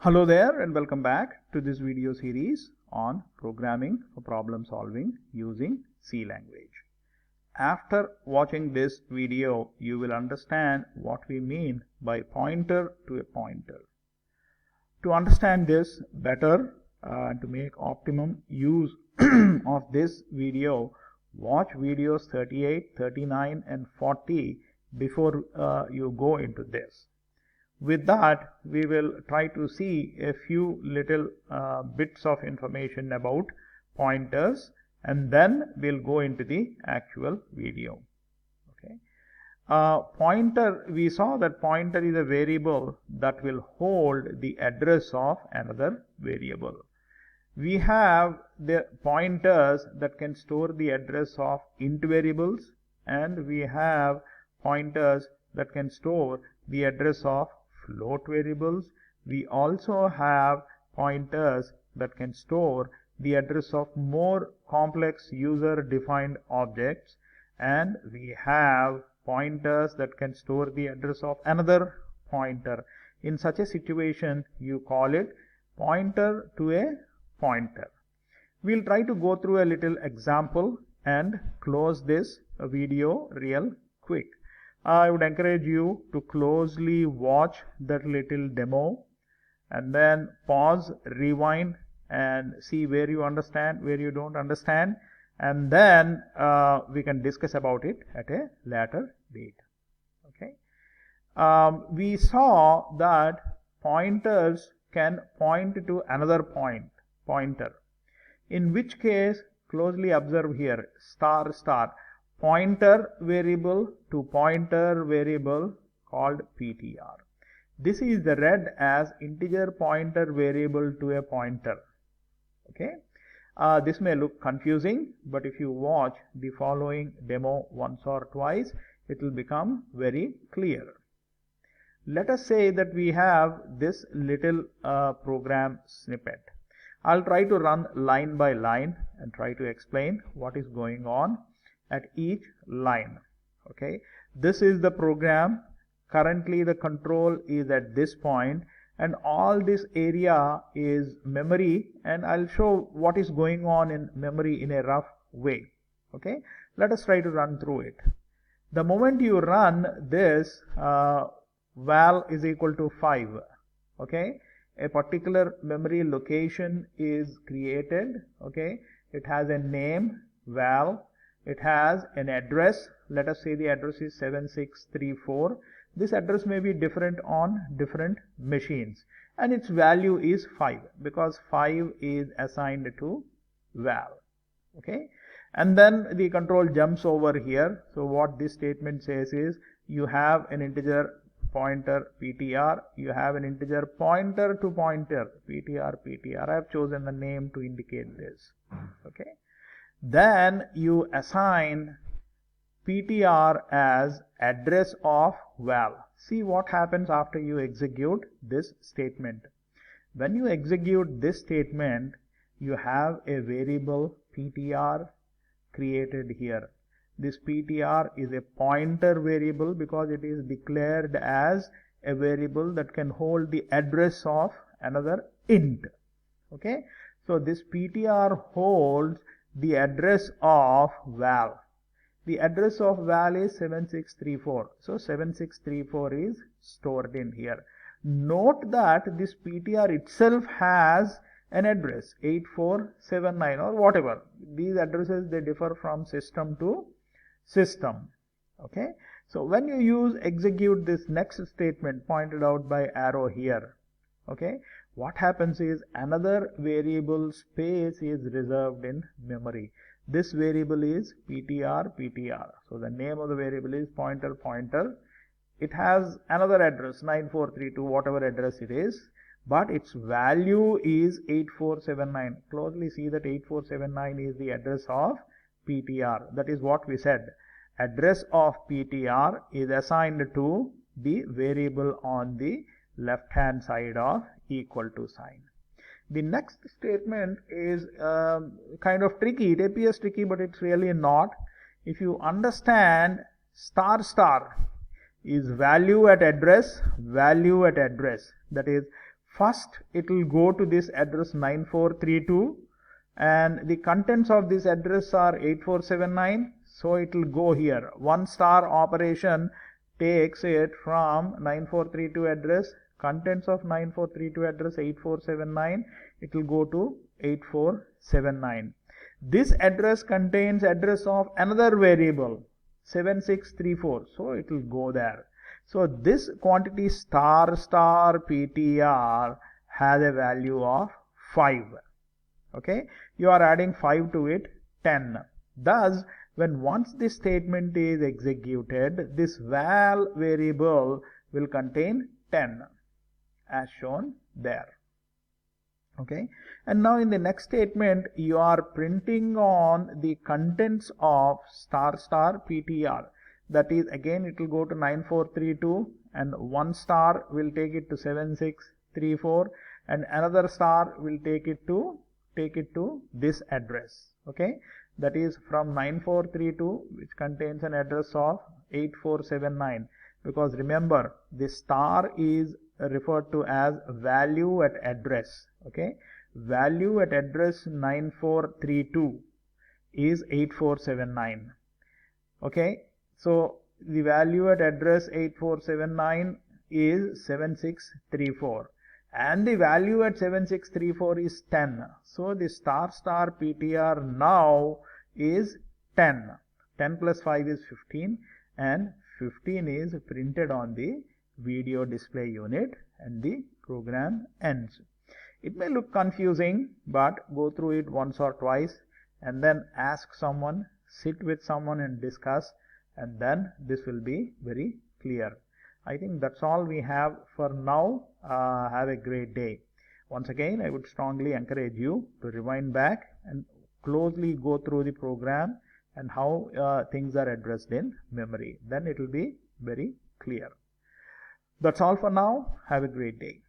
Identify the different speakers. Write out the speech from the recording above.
Speaker 1: Hello there and welcome back to this video series on programming for problem solving using C language. After watching this video, you will understand what we mean by pointer to a pointer. To understand this better and to make optimum use of this video, watch videos 38, 39 and 40 before you go into this. With that, we will try to see a few little bits of information about pointers, and then we'll go into the actual video. Okay. Pointer, we saw that pointer is a variable that will hold the address of another variable. We have the pointers that can store the address of int variables, and we have pointers that can store the address of float variables. We also have pointers that can store the address of more complex user defined objects, and we have pointers that can store the address of another pointer. In such a situation, you call it pointer to a pointer. We'll try to go through a little example and close this video real quick. I would encourage you to closely watch that little demo and then pause, rewind and see where you understand, where you don't understand, and then we can discuss about it at a later date. Okay. We saw that pointers can point to another pointer, in which case closely observe here star star. Pointer variable to pointer variable called PTR. This is the read as integer pointer variable to a pointer. Okay. This may look confusing, but if you watch the following demo once or twice, it will become very clear. Let us say that we have this little program snippet. I'll try to run line by line and try to explain what is going on at each line. Okay, this is the program. Currently the control is at this point, and all this area is memory, and I'll show what is going on in memory in a rough way. Okay, let us try to run through it. The moment you run this, val is equal to 5. Okay, a particular memory location is created. Okay, it has a name val. It has an address. Let us say the address is 7634. This address may be different on different machines, and its value is 5 because 5 is assigned to val. Okay, and then the control jumps over here. So what this statement says is you have an integer pointer PTR, you have an integer pointer to pointer PTR. I have chosen the name to indicate this. Okay. Then you assign PTR as address of val. See what happens after you execute this statement. When you execute this statement, you have a variable PTR created here. This PTR is a pointer variable because it is declared as a variable that can hold the address of another int. Okay, so this PTR holds the address of val. The address of val is 7634. So 7634 is stored in here. Note that this PTR itself has an address 8479 or whatever. These addresses, they differ from system to system. Okay. So when you execute this next statement pointed out by arrow here, okay, what happens is another variable space is reserved in memory. This variable is PTR. So the name of the variable is pointer. It has another address 9432, whatever address it is, but its value is 8479. Closely see that 8479 is the address of PTR. That is what we said. Address of PTR is assigned to the variable on the left hand side of equal to sign. The next statement is kind of tricky. It appears tricky, but it's really not. If you understand, star star is value at address. That is First it will go to this address 9432 and the contents of this address are 8479. So it will go here. 1 star operation takes it from 9432 address, contents of 9432 address 8479, it will go to 8479. This address contains address of another variable 7634, so it will go there. So this quantity star PTR has a value of 5. Okay, you are adding 5 to it, 10. Thus, when once this statement is executed, this val variable will contain 10 as shown there. Okay, and now in the next statement you are printing on the contents of star PTR. That is, again it will go to 9432 and 1 star will take it to 7634 and another star will take it to this address. Okay, that is from 9432, which contains an address of 8479, because remember this star is referred to as value at address. Okay, value at address 9432 is 8479. Okay, so the value at address 8479 is 7634 and the value at 7634 is 10. So the star PTR now is 10. 10 plus 5 is 15 and 15 is printed on the video display unit and the program ends. It may look confusing, but go through it once or twice and then ask someone, sit with someone and discuss, and then this will be very clear. I think that's all we have for now. Have a great day. Once again, I would strongly encourage you to rewind back and closely go through the program and how things are addressed in memory. Then it will be very clear. That's all for now. Have a great day.